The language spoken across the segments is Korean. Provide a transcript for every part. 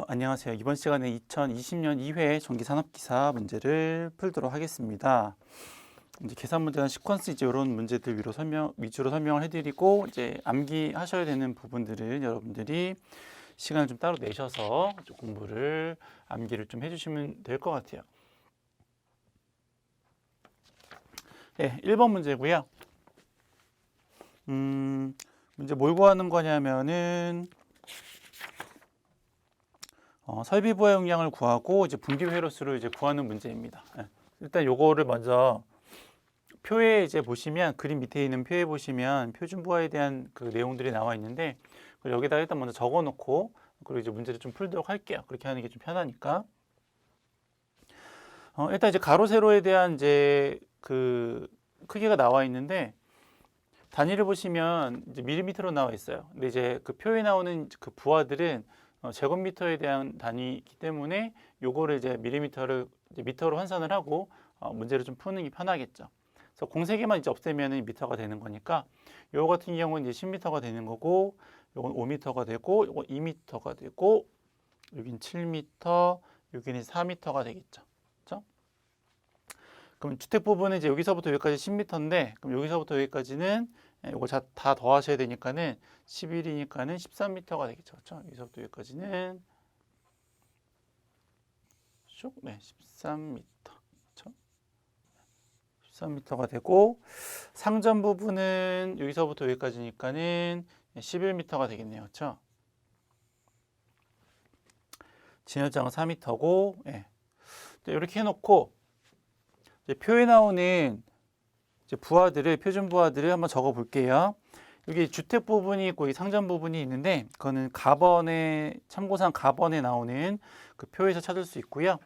안녕하세요. 이번 시간에 2020년 2회 전기산업기사 문제를 풀도록 하겠습니다. 이제 계산 문제나 시퀀스 이런 문제들 위주로 설명을 해드리고 이제 암기하셔야 되는 부분들을 여러분들이 시간을 좀 따로 내셔서 공부를 암기를 좀 해주시면 될 것 같아요. 네, 1번 문제고요. 문제 뭘 구하는 거냐면은 설비 부하 용량을 구하고 이제 분기 회로수를 이제 구하는 문제입니다. 일단 요거를 먼저 표에 이제 보시면 그림 밑에 있는 표에 보시면 표준 부하에 대한 그 내용들이 나와 있는데 여기다 일단 먼저 적어 놓고 그리고 이제 문제를 좀 풀도록 할게요. 그렇게 하는 게 좀 편하니까. 일단 이제 가로 세로에 대한 이제 그 크기가 나와 있는데 단위를 보시면 이제 밀리미터로 나와 있어요. 근데 이제 그 표에 나오는 그 부하들은 제곱미터에 대한 단위이기 때문에 요거를 이제 밀리미터를 이제 미터로 환산을 하고 문제를 좀 푸는 게 편하겠죠. 그래서 공세개만 이제 없애면 미터가 되는 거니까 요거 같은 경우는 이제 10미터가 되는 거고 요건 5미터가 되고 요건 2미터가 되고 여긴 7미터, 여기는 4미터가 되겠죠. 그렇죠? 그럼 주택 부분은 이제 여기서부터 여기까지 10미터인데 그럼 여기서부터 여기까지는 이거 다 더하셔야 되니까는 11이니까는 13미터가 되겠죠. 그렇죠? 여기서부터 여기까지는 쭉, 13미터. 그렇죠? 13미터가 되고 상전 부분은 여기서부터 여기까지니까는 11미터가 되겠네요. 그렇죠? 진열장은 4미터고 이렇게 해놓고 이제 표에 나오는 이제 표준 부하들을 한번 적어 볼게요. 여기 주택 부분이 있고 상전 부분이 있는데 그거는 참고상 가번에 나오는 그 표에서 찾을 수 있고요.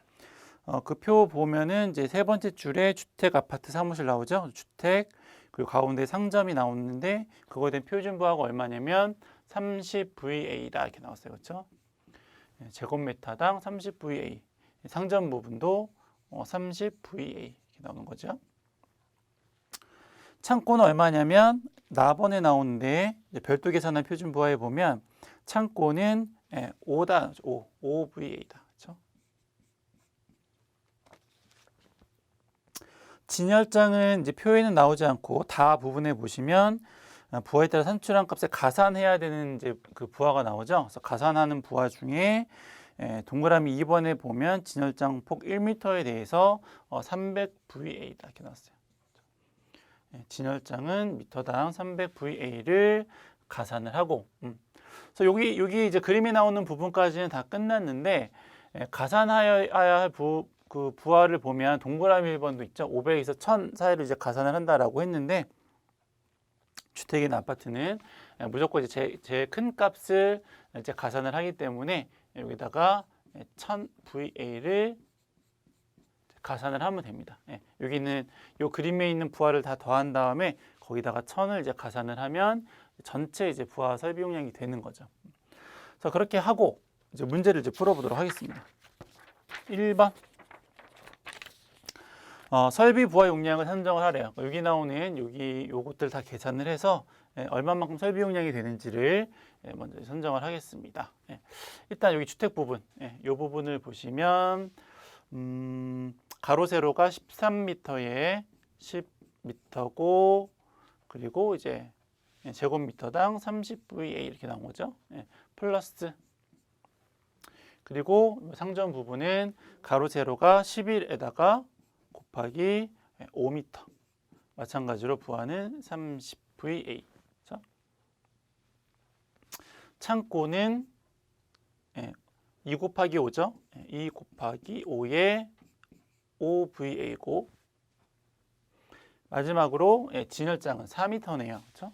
그 표 보면은 이제 세 번째 줄에 주택, 아파트, 사무실 나오죠. 주택 그리고 가운데 상점이 나오는데 그거에 대한 표준 부하가 얼마냐면 30VA다 이렇게 나왔어요. 그렇죠? 제곱미터당 30VA. 상점 부분도 30VA 이렇게 나오는 거죠. 창고는 얼마냐면 나번에 나오는데 별도 계산한 표준 부하에 보면 창고는 5VA다. 그렇죠? 진열장은 이제 표에는 나오지 않고 다 부분에 보시면 부하에 따라 산출한 값에 가산해야 되는 이제 그 부하가 나오죠. 그래서 가산하는 부하 중에 동그라미 2번에 보면 진열장 폭 1m에 대해서 300VA다 이렇게 나왔어요. 진열장은 미터당 300VA를 가산을 하고, 그래서 여기 이제 그림에 나오는 부분까지는 다 끝났는데 가산하여야 할 그 부하를 보면 동그라미 1번도 있죠. 500에서 1000 사이를 이제 가산을 한다라고 했는데 주택이나 아파트는 무조건 이제 제일 큰 값을 이제 가산을 하기 때문에 여기다가 1000VA를 가산을 하면 됩니다. 여기는 요 그림에 있는 부하를 다 더한 다음에 거기다가 1000을 이제 가산을 하면 전체 이제 부하 설비 용량이 되는 거죠. 그래서 그렇게 하고 이제 문제를 이제 풀어보도록 하겠습니다. 1번. 설비 부하 용량을 산정을 하래요. 여기 나오는 요것들 다 계산을 해서 얼마만큼 설비 용량이 되는지를 먼저 선정을 하겠습니다. 일단 여기 주택 부분, 이 부분을 보시면 가로 세로가 13m에 10m고 그리고 이제 제곱미터당 30VA 이렇게 나온 거죠. 플러스 그리고 상전 부분은 가로 세로가 11에다가 곱하기 5m 마찬가지로 부하는 30VA. 창고는 2 곱하기 5죠. 2 곱하기 5에 5VA고 마지막으로 진열장은 4m네요. 그렇죠?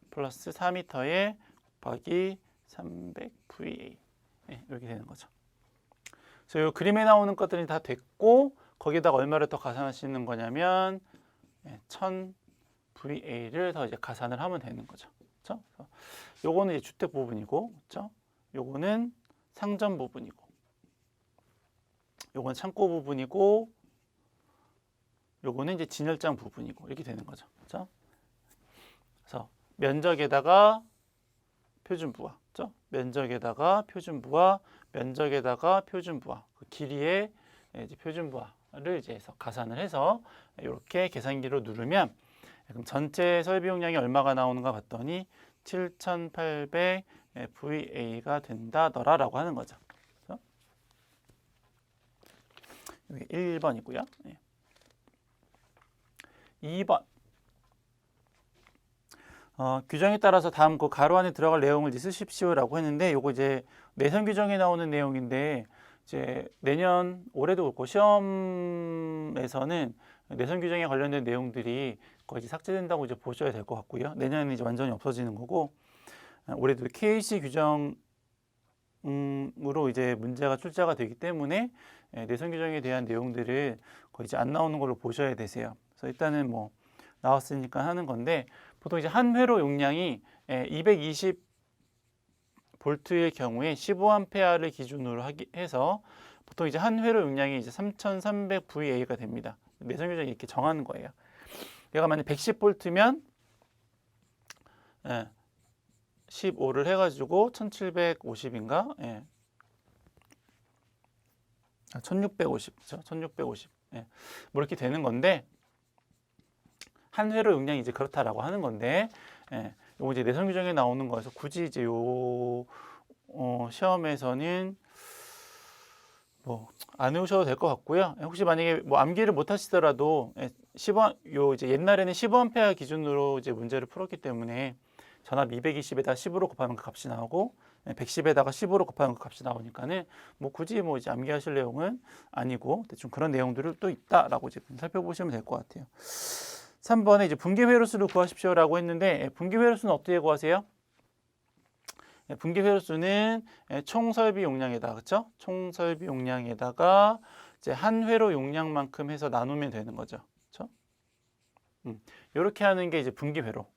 플러스 4m에 곱하기 300VA 이렇게 되는 거죠. 그래서 이 그림에 나오는 것들이 다 됐고 거기다가 얼마를 더 가산하시는 거냐면 1000VA를 더 이제 가산을 하면 되는 거죠. 그렇죠? 요거는 이제 주택 부분이고, 그렇죠? 요거는 상점 부분이고, 요건 창고 부분이고, 요거는 이제 진열장 부분이고 이렇게 되는 거죠. 그렇죠? 그래서 면적에다가 표준 부하, 그렇죠? 면적에다가 표준 부하 면적에다가 표준부하, 그 길이의 이제 표준부하를 이제 해서 가산을 해서 이렇게 계산기로 누르면 그럼 전체 설비 용량이 얼마가 나오는가 봤더니 7,800 VA가 된다더라라고 하는 거죠. 그래서 여기 1번이고요. 2번. 규정에 따라서 다음 그 가로 안에 들어갈 내용을 이제 쓰십시오라고 했는데 요거 이제 내선 규정에 나오는 내용인데 이제 내년 올해도 그렇고 시험에서는 내선 규정에 관련된 내용들이 거의 이제 삭제된다고 이제 보셔야 될 것 같고요. 내년에는 이제 완전히 없어지는 거고 올해도 KC 규정으로 이제 문제가 출제가 되기 때문에 내선 규정에 대한 내용들을 거의 이제 안 나오는 걸로 보셔야 되세요. 그래서 일단은 뭐 나왔으니까 하는 건데 보통 이제 한 회로 용량이 220 볼트의 경우에 15A를 기준으로 해서 보통 이제 한 회로 용량이 이제 3,300 VA가 됩니다. 내선 규정이 이렇게 정하는 거예요. 얘가 만약 110 볼트면 15를 해가지고 1,750인가? 1,650, 그렇죠? 1,650. 뭐 이렇게 되는 건데 한 회로 용량이 이제 그렇다라고 하는 건데, 요거 이제 내선 규정에 나오는 거에서 굳이 이제 요 시험에서는 뭐 안 외우셔도 될 것 같고요. 혹시 만약에 뭐 암기를 못 하시더라도 15, 이제 옛날에는 15A 기준으로 이제 문제를 풀었기 때문에 전압 220에다 10으로 곱하면 그 값이 나오고 110에다가 15로 곱하면 그 값이 나오니까는 뭐 굳이 뭐 이제 암기하실 내용은 아니고 대충 그런 내용들을 또 있다라고 이제 살펴보시면 될 것 같아요. 3번에 이제 분기 회로수를 구하십시오라고 했는데 분기 회로수는 어떻게 구하세요? 분기 회로수는 총 설비 용량에다가 그렇죠? 총 설비 용량에다가 이제 한 회로 용량만큼 해서 나누면 되는 거죠. 그렇죠? 이렇게 하는 게 이제 분기 회로.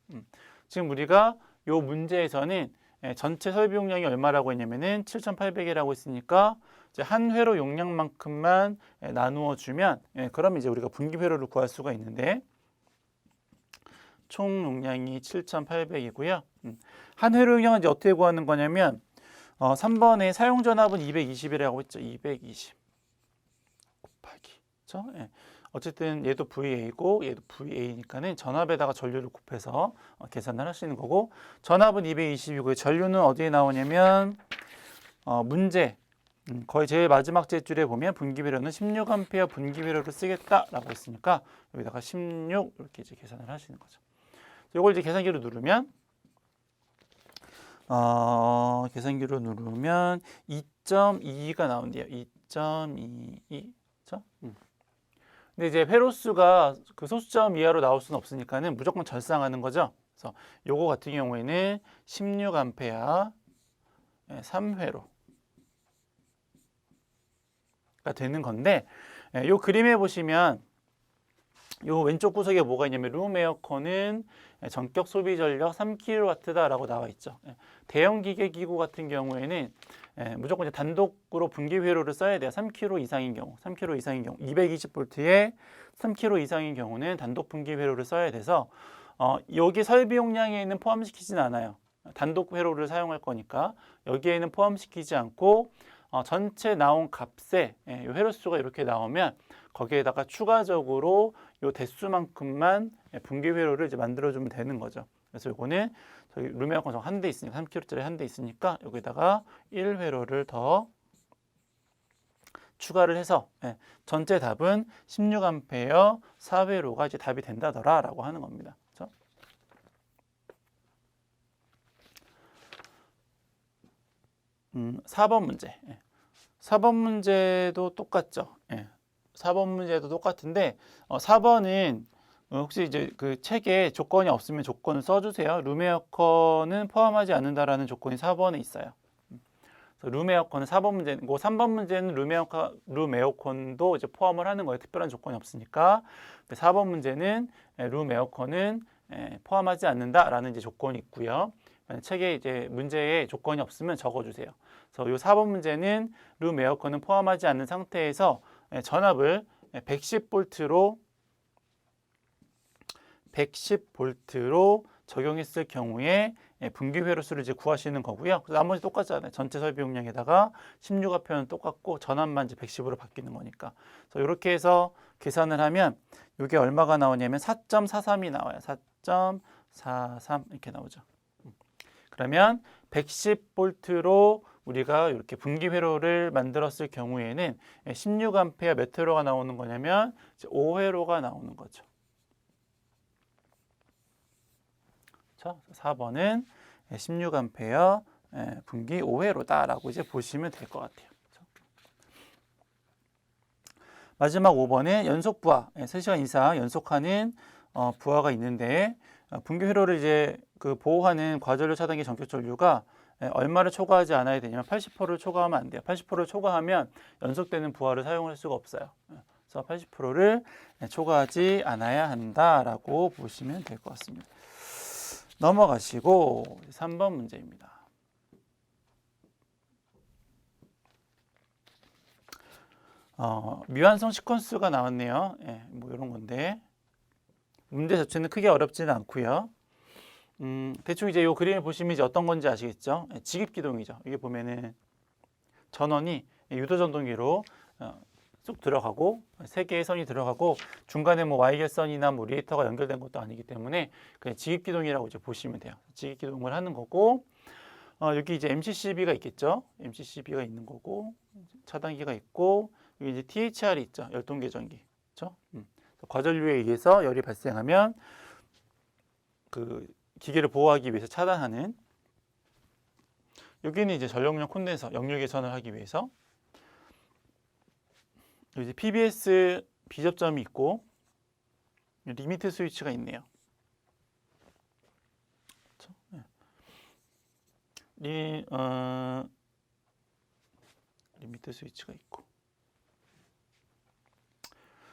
지금 우리가 요 문제에서는 전체 설비 용량이 얼마라고 했냐면은 7,800이라고 했으니까 이제 한 회로 용량만큼만 나누어 주면 그럼 이제 우리가 분기 회로를 구할 수가 있는데 총 용량이 7,800이고요. 한 회로 용량은 이제 어떻게 구하는 거냐면 3번에 사용 전압은 220이라고 했죠. 220 곱하기. 그렇죠? 어쨌든 얘도 VA고 얘도 VA니까는 전압에다가 전류를 곱해서 계산을 하시는 거고 전압은 220이고요. 전류는 어디에 나오냐면 문제 거의 제일 마지막 제줄에 보면 분기회로는 16A 분기회로를 쓰겠다라고 했으니까 여기다가 16 이렇게 이제 계산을 하시는 거죠. 이걸 이제 계산기로 누르면 계산기로 누르면 2.22가 나온대요. 2.22. 그렇죠? 근데 이제 회로수가 그 소수점 이하로 나올 수는 없으니까는 무조건 절상하는 거죠. 그래서 요거 같은 경우에는 16A 3회로가 되는 건데 요 그림에 보시면 요 왼쪽 구석에 뭐가 있냐면 룸 에어컨은 전격 소비 전력 3kW다라고 나와 있죠. 대형 기계 기구 같은 경우에는 무조건 이제 단독으로 분기 회로를 써야 돼요. 3kW 이상인 경우, 3kW 이상인 경우, 220V에 3kW 이상인 경우는 단독 분기 회로를 써야 돼서 여기 설비 용량에는 포함시키진 않아요. 단독 회로를 사용할 거니까 여기에는 포함시키지 않고 전체 나온 값에 요 회로수가 이렇게 나오면 거기에다가 추가적으로 요 대수만큼만 분기 회로를 이제 만들어주면 되는 거죠. 그래서 요거는 저기 룸에어컨 한 대 있으니까 3kg짜리 한 대 있으니까 여기다가 1회로를 더 추가를 해서 전체 답은 16A 4회로가 이제 답이 된다더라라고 하는 겁니다. 그렇죠? 4번 문제. 4번 문제도 똑같죠. 4번 문제도 똑같은데 4번은 혹시 이제 그 책에 조건이 없으면 조건을 써주세요. 룸에어컨은 포함하지 않는다라는 조건이 4번에 있어요. 그래서 룸에어컨은 4번 문제고 3번 문제는 룸에어컨도 이제 포함을 하는 거예요. 특별한 조건이 없으니까. 4번 문제는 룸에어컨은 포함하지 않는다라는 이제 조건이 있고요. 책에 이제 문제에 조건이 없으면 적어주세요. 그래서 이 4번 문제는 룸 에어컨은 포함하지 않는 상태에서 전압을 110볼트로 적용했을 경우에 분기 회로수를 이제 구하시는 거고요. 그래서 나머지 똑같잖아요. 전체 설비 용량에다가 16화표는 똑같고 전압만 이제 110으로 바뀌는 거니까. 그래서 이렇게 해서 계산을 하면 이게 얼마가 나오냐면 4.43이 나와요. 4.43 이렇게 나오죠. 그러면 110V로 우리가 이렇게 분기 회로를 만들었을 경우에는 16A 몇 회로가 나오는 거냐면 5회로가 나오는 거죠. 그렇죠? 4번은 16A 분기 5회로다라고 이제 보시면 될 것 같아요. 그렇죠? 마지막 5번은 연속 부하, 3시간 이상 연속하는 부하가 있는데 분기 회로를 이제 그 보호하는 과전류 차단기 전격 전류가 얼마를 초과하지 않아야 되냐면 80%를 초과하면 안 돼요. 80%를 초과하면 연속되는 부하를 사용할 수가 없어요. 그래서 80%를 초과하지 않아야 한다라고 보시면 될 것 같습니다. 넘어가시고 3번 문제입니다. 미완성 시퀀스가 나왔네요. 뭐 이런 건데 문제 자체는 크게 어렵지는 않고요. 대충 이제 이 그림을 보시면 이제 어떤 건지 아시겠죠? 직입기동이죠. 이게 보면은 전원이 유도전동기로 쑥 들어가고 3개의 선이 들어가고 중간에 뭐 Y결선이나 뭐 리에이터가 연결된 것도 아니기 때문에 그냥 직입기동이라고 이제 보시면 돼요. 직입기동을 하는 거고 여기 이제 MCCB가 있겠죠. MCCB가 있는 거고 차단기가 있고 여기 이제 THR이 있죠. 열동계전기. 그렇죠? 과전류에 의해서 열이 발생하면 그 기계를 보호하기 위해서 차단하는 여기는 이제 전력용 콘덴서 역류 개선을 하기 위해서 이제 PBS 비접점이 있고 리미트 스위치가 있네요. 그렇죠? 리미트 스위치가 있고.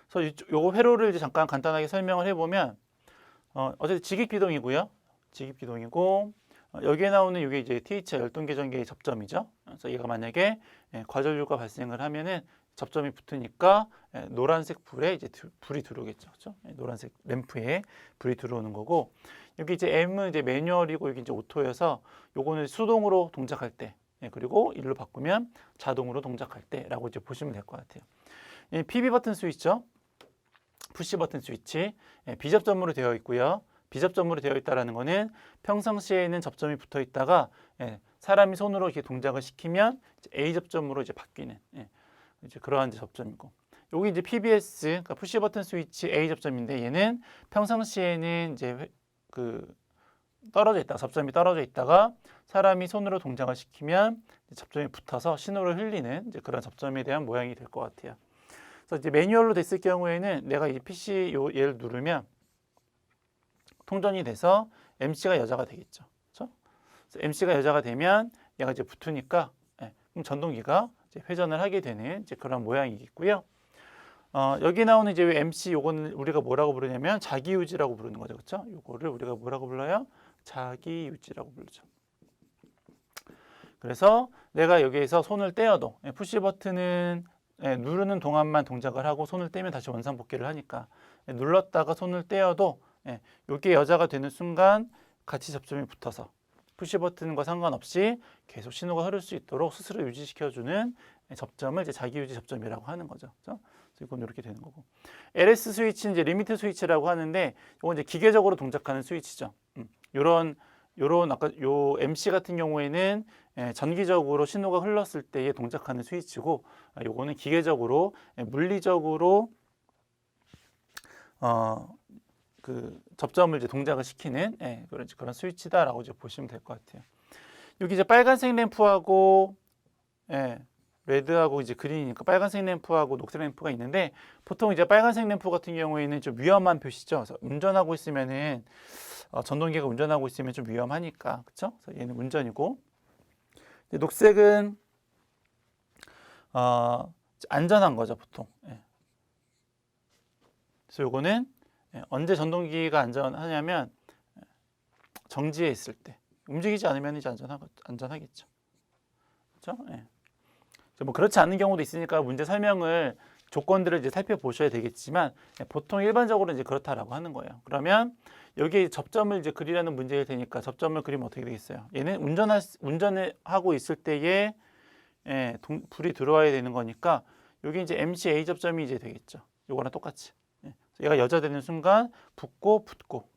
그래서 요 회로를 이제 잠깐 간단하게 설명을 해보면 어쨌든 직입기동이고요. 직입기동이고 여기에 나오는 이게 이제 THR 열동계전기의 접점이죠. 그래서 얘가 만약에 과전류가 발생을 하면은 접점이 붙으니까 노란색 불에 이제 불이 들어오겠죠. 그렇죠? 노란색 램프에 불이 들어오는 거고 여기 이제 M은 이제 매뉴얼이고 여기 이제 오토여서 요거는 수동으로 동작할 때 그리고 일로 바꾸면 자동으로 동작할 때라고 이제 보시면 될 것 같아요. PB 버튼 스위치죠. 푸시 버튼 스위치 비접점으로 되어 있고요. 비접점으로 되어 있다라는 거는 평상시에는 접점이 붙어 있다가 사람이 손으로 이렇게 동작을 시키면 A 접점으로 이제 바뀌는 이제 그러한 이제 접점이고 여기 이제 PBS 그러니까 푸시 버튼 스위치 A 접점인데 얘는 평상시에는 이제 그 떨어져 있다 접점이 떨어져 있다가 사람이 손으로 동작을 시키면 접점이 붙어서 신호를 흘리는 이제 그런 접점에 대한 모양이 될 것 같아요. 그래서 이제 매뉴얼로 됐을 경우에는 내가 이 PC 얘를 누르면 통전이 돼서 MC가 여자가 되겠죠. 그렇죠? 그래서 MC가 여자가 되면 얘가 이제 붙으니까 그럼 전동기가 이제 회전을 하게 되는 이제 그런 모양이겠고요. 여기 나오는 이제 MC 요거는 우리가 뭐라고 부르냐면 자기유지라고 부르는 거죠. 그렇죠? 요거를 우리가 뭐라고 불러요? 자기유지라고 부르죠. 그래서 내가 여기에서 손을 떼어도 푸시 버튼은 누르는 동안만 동작을 하고 손을 떼면 다시 원상복귀를 하니까 눌렀다가 손을 떼어도 이게 여자가 되는 순간 같이 접점이 붙어서 푸시 버튼과 상관없이 계속 신호가 흐를 수 있도록 스스로 유지시켜주는 접점을 이제 자기유지 접점이라고 하는 거죠. 그렇죠? 그래서 이건 이렇게 되는 거고 LS 스위치는 이제 리미트 스위치라고 하는데 이건 이제 기계적으로 동작하는 스위치죠. 요런 아까 요 MC 같은 경우에는 전기적으로 신호가 흘렀을 때에 동작하는 스위치고 요거는 기계적으로 물리적으로 그 접점을 이제 동작을 시키는 그런 스위치다라고 이제 보시면 될 것 같아요. 여기 이제 빨간색 램프하고 레드하고 이제 그린이니까 빨간색 램프하고 녹색 램프가 있는데 보통 이제 빨간색 램프 같은 경우에는 좀 위험한 표시죠. 그래서 운전하고 있으면은 전동기가 운전하고 있으면 좀 위험하니까 그렇죠? 그래서 얘는 운전이고 녹색은 안전한 거죠 보통. 그래서 요거는 언제 전동기가 안전하냐면 정지해 있을 때 움직이지 않으면 이제 안전하겠죠. 그렇죠? 뭐 그렇지 않은 경우도 있으니까 문제 설명을 조건들을 이제 살펴보셔야 되겠지만 보통 일반적으로 이제 그렇다라고 하는 거예요. 그러면 여기에 접점을 이제 그리라는 문제일 테니까 접점을 그리면 어떻게 되겠어요? 얘는 운전을 하고 있을 때에 불이 들어와야 되는 거니까 여기 이제 MC-A 접점이 이제 되겠죠. 요거랑 똑같이. 얘가 여자되는 순간 붙고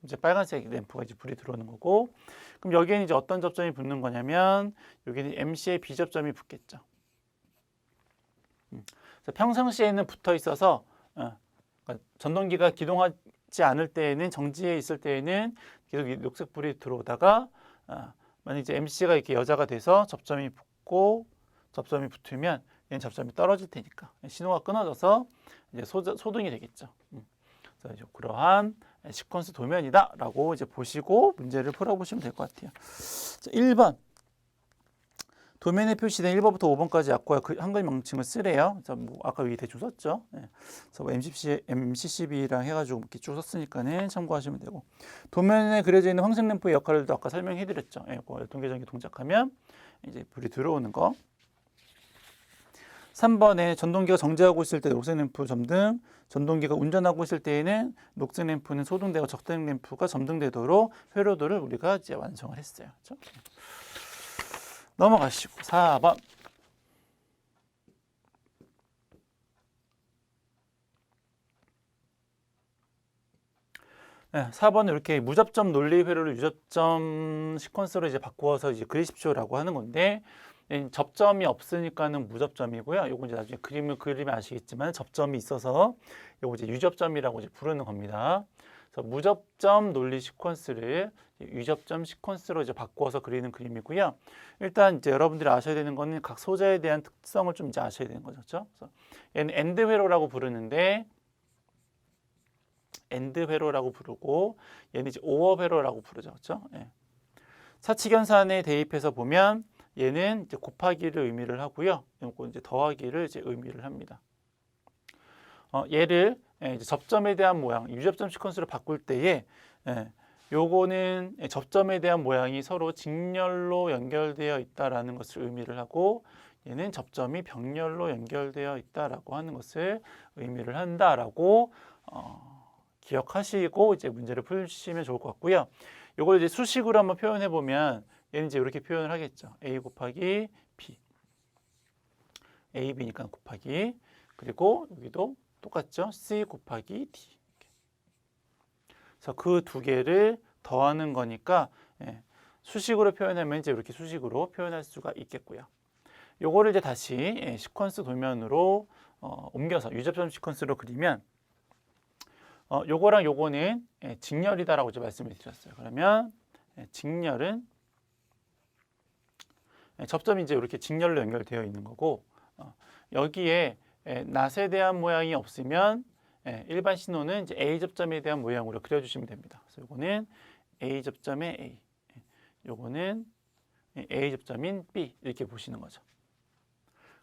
이제 빨간색 램프가 이제 불이 들어오는 거고, 그럼 여기에는 이제 어떤 접점이 붙는 거냐면 여기는 MC의 B 접점이 붙겠죠. 평상시에는 붙어 있어서 그러니까 전동기가 기동하지 않을 때에는 정지해 있을 때에는 계속 이 녹색 불이 들어오다가 만약 이제 MC가 이렇게 여자가 돼서 접점이 붙고 접점이 붙으면 얘는 접점이 떨어질 테니까 신호가 끊어져서 이제 소등이 되겠죠. 그래서 이제 그러한 시퀀스 도면이다라고 이제 보시고 문제를 풀어보시면 될 것 같아요. 자, 1번. 도면에 표시된 1번부터 5번까지 약과 한글 명칭을 쓰래요. 자, 뭐 아까 위에 대충 썼죠. 그래서 뭐 MCCB랑 해가지고 이렇게 쭉 썼으니까는 참고하시면 되고, 도면에 그려져 있는 황색 램프의 역할도 아까 설명해드렸죠. 열동계전기 동작하면 이제 불이 들어오는 거. 3번에 전동기가 정지하고 있을 때 녹색 램프 점등, 전동기가 운전하고 있을 때에는 녹색 램프는 소등되고 적색 램프가 점등되도록 회로도를 우리가 이제 완성을 했어요. 그렇죠? 넘어가시고 4번. 네, 4번은 이렇게 무접점 논리 회로를 유접점 시퀀스로 이제 바꾸어서 이제 그리십시오라고 하는 건데, 접점이 없으니까는 무접점이고요. 요거 이제 나중에 그림을 그리면 아시겠지만 접점이 있어서 요거 이제 유접점이라고 이제 부르는 겁니다. 그래서 무접점 논리 시퀀스를 유접점 시퀀스로 이제 바꾸어서 그리는 그림이고요. 일단 이제 여러분들이 아셔야 되는 거는 각 소자에 대한 특성을 좀 이제 아셔야 되는 거죠. 그렇죠? 그래서 얘는 엔드 회로라고 부르는데, 엔드 회로라고 부르고 얘는 이제 오어 회로라고 부르죠. 그렇죠? 사칙연산에 대입해서 보면 얘는 이제 곱하기를 의미를 하고요. 이거 이제 더하기를 이제 의미를 합니다. 얘를 이제 접점에 대한 모양, 유접점 시퀀스로 바꿀 때에 요거는 접점에 대한 모양이 서로 직렬로 연결되어 있다라는 것을 의미를 하고, 얘는 접점이 병렬로 연결되어 있다라고 하는 것을 의미를 한다라고 기억하시고 이제 문제를 풀시면 좋을 것 같고요. 요걸 이제 수식으로 한번 표현해 보면 얘는 이제 이렇게 표현을 하겠죠. A 곱하기 B, A, B니까 곱하기, 그리고 여기도 똑같죠. C 곱하기 D. 그래서 그 두 개를 더하는 거니까 수식으로 표현하면 이제 이렇게 수식으로 표현할 수가 있겠고요. 요거를 이제 다시 시퀀스 도면으로 옮겨서 유접점 시퀀스로 그리면 요거랑 요거는 직렬이다라고 이제 말씀을 드렸어요. 그러면 직렬은 접점이 이제 이렇게 직렬로 연결되어 있는 거고, 여기에 낫에 대한 모양이 없으면 일반 신호는 이제 A 접점에 대한 모양으로 그려주시면 됩니다. 그래서 요거는 A 접점의 A, 요거는 A 접점인 B 이렇게 보시는 거죠.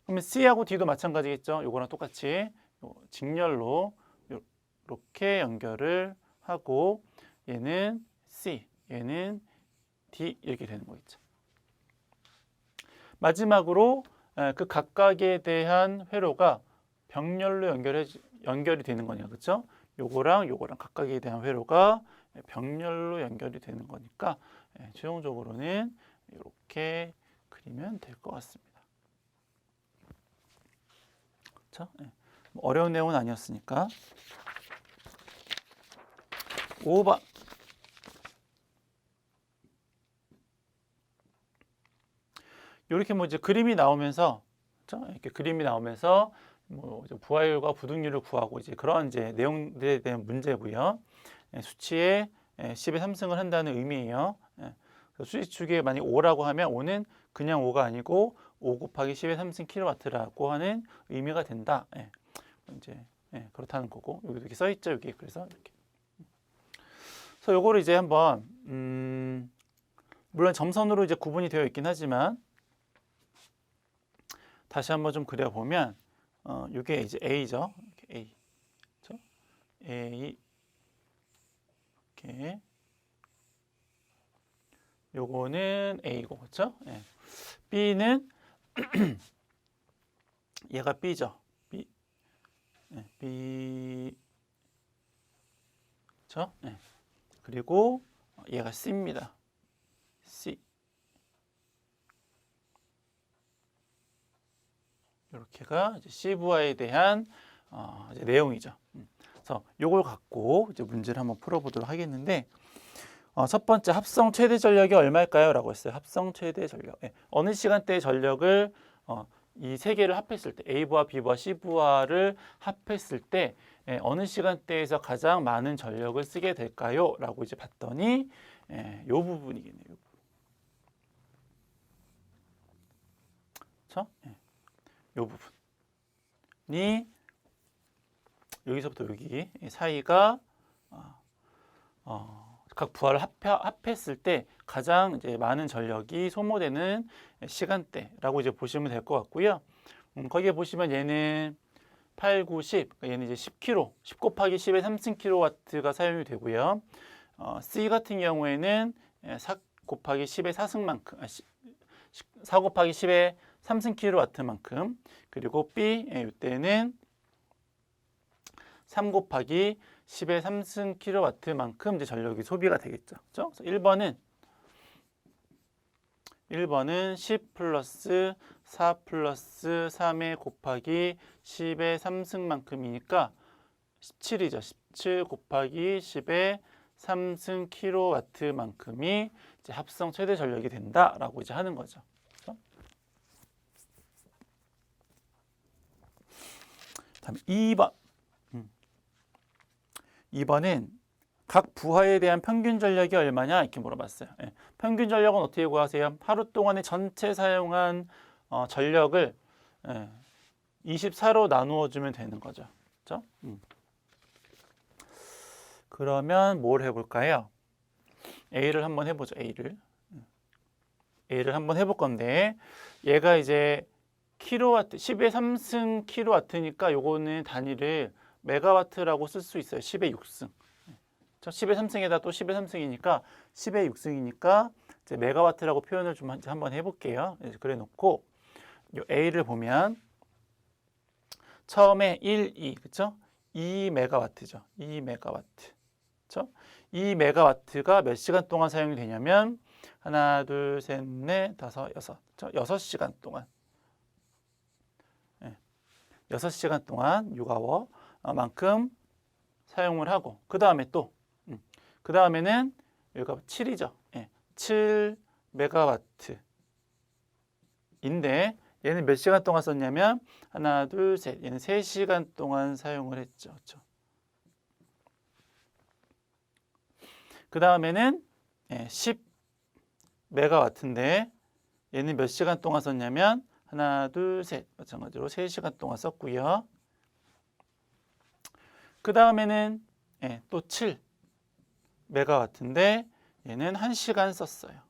그러면 C하고 D도 마찬가지겠죠. 요거랑 똑같이 직렬로 이렇게 연결을 하고 얘는 C, 얘는 D 이렇게 되는 거겠죠. 마지막으로 그 각각에 대한 회로가 병렬로 연결이 되는 거냐, 그렇죠? 요거랑 각각에 대한 회로가 병렬로 연결이 되는 거니까 최종적으로는 이렇게 그리면 될 것 같습니다. 그렇죠? 뭐 어려운 내용은 아니었으니까. 5번. 이렇게 뭐 이제 그림이 나오면서, 그렇죠? 이렇게 그림이 나오면서 뭐 부하율과 부등률을 구하고 이제 그런 이제 내용들에 대한 문제고요. 수치에 10의 3승을 한다는 의미예요. 수치축에 만약 5라고 하면 5는 그냥 5가 아니고 5 곱하기 10의 3승 킬로와트라고 하는 의미가 된다. 이제 그렇다는 거고, 여기도 이렇게 써 있죠. 여기 그래서 이렇게. 그래서 요거를 이제 한번 물론 점선으로 이제 구분이 되어 있긴 하지만 다시 한번 좀 그려보면 이게 이제 A죠. 이렇게 A, 그렇죠? A 이렇게 요거는 A고, 그렇죠? B는 얘가 B죠. B B 그렇죠? 그리고 얘가 C입니다. C 이렇게가 이제 C 부하에 대한 이제 내용이죠. 그래서 이걸 갖고 이제 문제를 한번 풀어보도록 하겠는데 첫 번째 합성 최대 전력이 얼마일까요? 라고 했어요. 합성 최대 전력. 어느 시간대의 전력을 이 세 개를 합했을 때 A 부하, B 부하, C 부하를 합했을 때 어느 시간대에서 가장 많은 전력을 쓰게 될까요? 라고 이제 봤더니 이 부분이겠네요. 그렇죠? 이 부분이 여기서부터 여기 사이가 각 부하를 합했을 때 가장 이제 많은 전력이 소모되는 시간대라고 이제 보시면 될 것 같고요. 거기에 보시면 얘는 8, 9, 10, 얘는 이제 10kg, 10 곱하기 10의 3승 kW가 사용이 되고요. C 같은 경우에는 4 곱하기 10의 4승만큼, 4 곱하기 10의 3승 kW만큼, 그리고 B 이때는 3 곱하기 10의 3승 kW만큼 이제 전력이 소비가 되겠죠. 그렇죠? 그래서 1번은 10 플러스 4 플러스 3의 곱하기 10의 3승만큼이니까 17이죠. 17 곱하기 10의 3승 kW만큼이 이제 합성 최대 전력이 된다라고 이제 하는 거죠. 그렇죠? 다음에 2번은 각 부하에 대한 평균 전력이 얼마냐 이렇게 물어봤어요. 평균 전력은 어떻게 구하세요? 하루 동안에 전체 사용한 전력을 24로 나누어 주면 되는 거죠. 그렇죠? 그러면 뭘 해볼까요? A를 한번 해보죠. A를 한번 해볼 건데 얘가 이제 킬로와트 10의 3승 킬로와트니까 요거는 단위를 메가와트라고 쓸 수 있어요. 10의 6승. 10의 3승에다 또 10의 3승이니까 10의 6승이니까 이제 메가와트라고 표현을 좀 한번 해볼게요. 그래 놓고 요 A를 보면 처음에 1, 2, 그렇죠? 2메가와트죠. 2메가와트. 그렇죠? 2메가와트가 몇 시간 동안 사용이 되냐면 하나, 둘, 셋, 넷, 다섯, 여섯. 그렇죠? 6시간 동안. 6시간 동안 6아워만큼 사용을 하고 그 다음에 또 그 다음에는 여기가 7이죠. 7메가와트인데 얘는 몇 시간 동안 썼냐면 하나, 둘, 셋. 얘는 3시간 동안 사용을 했죠. 그렇죠? 그 다음에는 10메가와트인데 얘는 몇 시간 동안 썼냐면 하나, 둘, 셋. 마찬가지로 3시간 동안 썼고요. 그 다음에는 또 7메가와트인데 얘는 1시간 썼어요.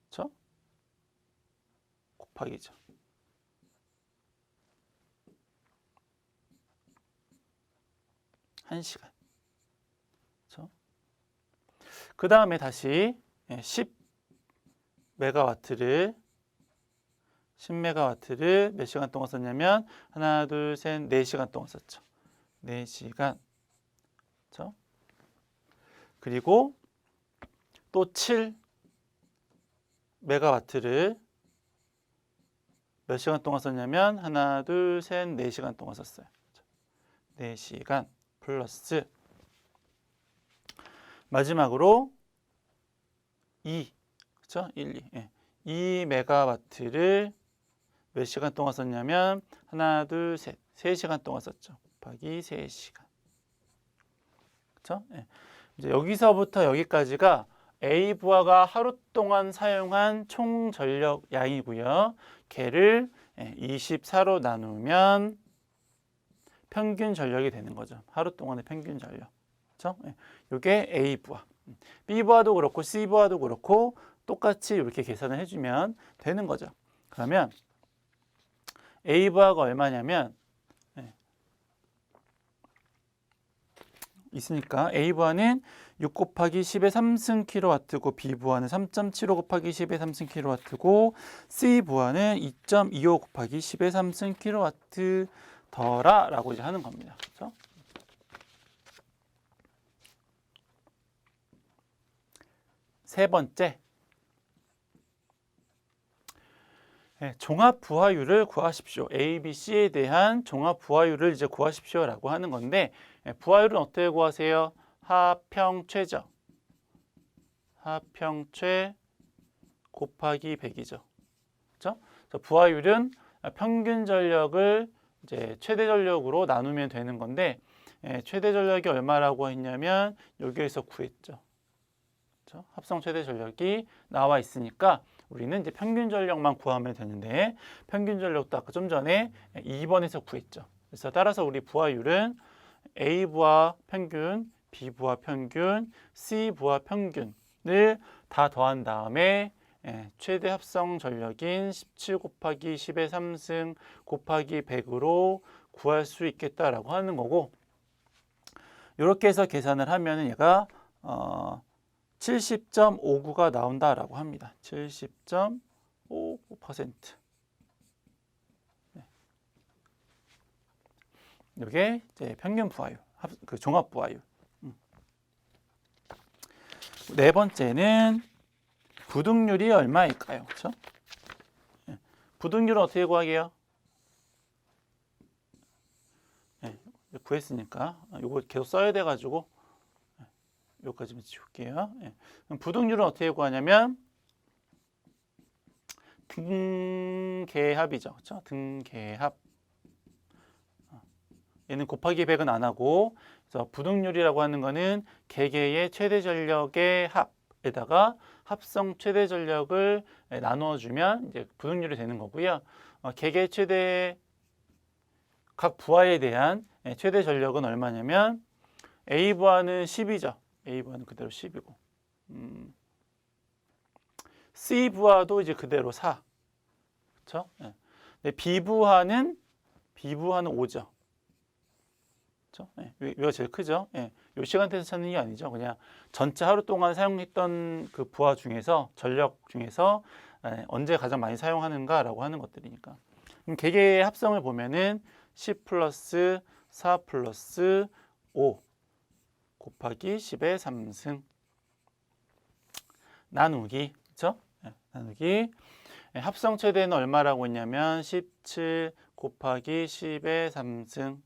그렇죠? 곱하기죠. 한 시간. 그렇죠? 그 다음에 다시 10메가와트를 몇 시간 동안 썼냐면 하나, 둘, 셋, 4시간 동안 썼죠. 4시간. 그렇죠? 그리고 또 7메가와트를 몇 시간 동안 썼냐면 하나, 둘, 셋, 4시간 동안 썼어요. 4시간 플러스 마지막으로 2, 그렇죠? 2메가와트를 몇 시간 동안 썼냐면 하나, 둘, 셋, 3시간 동안 썼죠. 곱하기 3시간. 그렇죠? 이제 여기서부터 여기까지가 A 부하가 하루 동안 사용한 총 전력 양이고요. 걔를 24로 나누면 평균 전력이 되는 거죠. 하루 동안의 평균 전력. 그렇죠? 이게 A 부하. B 부하도 그렇고 C 부하도 그렇고 똑같이 이렇게 계산을 해주면 되는 거죠. 그러면 A 부하가 얼마냐면 있으니까 A 부하는 6 곱하기 10의 3승 킬로와트고 B 부하는 3.75 곱하기 10의 3승 킬로와트고 C 부하는 2.25 곱하기 10의 3승 킬로와트 더라라고 이제 하는 겁니다. 그렇죠? 세 번째, 종합 부하율을 구하십시오. A, B, C에 대한 종합 부하율을 이제 구하십시오라고 하는 건데, 부하율은 어떻게 구하세요? 하평최죠. 하평최 곱하기 100이죠. 그렇죠? 부하율은 평균 전력을 이제 최대 전력으로 나누면 되는 건데, 최대 전력이 얼마라고 했냐면 여기에서 구했죠. 그렇죠? 합성 최대 전력이 나와 있으니까 우리는 이제 평균 전력만 구하면 되는데, 평균 전력도 아까 좀 전에 2번에서 구했죠. 그래서 따라서 우리 부하율은 A 부하 평균, B 부하 평균, C 부하 평균을 다 더한 다음에 최대 합성 전력인 17 곱하기 10의 3승 곱하기 100으로 구할 수 있겠다라고 하는 거고, 이렇게 해서 계산을 하면 얘가 70.59가 나온다라고 합니다. 70.59%. 이게 이제 평균 부하율, 그 종합 부하율. 네 번째는 부등률이 얼마일까요? 그렇죠? 부등률은 어떻게 구하게요? 구했으니까 이거 계속 써야 돼가지고 여기까지만 지울게요. 그럼 부등률은 어떻게 구하냐면 등계합이죠. 그렇죠? 등계합. 얘는 곱하기 100은 안 하고, 그래서 부등률이라고 하는 거는 개개의 최대 전력의 합에다가 합성 최대 전력을 나누어주면 이제 부등률이 되는 거고요. 개개 최대 각 부하에 대한 최대 전력은 얼마냐면 A 부하는 10이죠. A 부하는 그대로 10이고, C 부하도 이제 그대로 4. 그렇죠? B 부하는 5죠. 그렇죠? 이거 제일 크죠. 이 시간대에서 찾는 게 아니죠. 그냥 전체 하루 동안 사용했던 그 부하 중에서, 전력 중에서 언제 가장 많이 사용하는가라고 하는 것들이니까. 그럼 개개의 합성을 보면은 10 플러스 4 플러스 5 곱하기 10의 3승 나누기, 그렇죠? 나누기 합성 최대는 얼마라고 했냐면 17 곱하기 10의 3승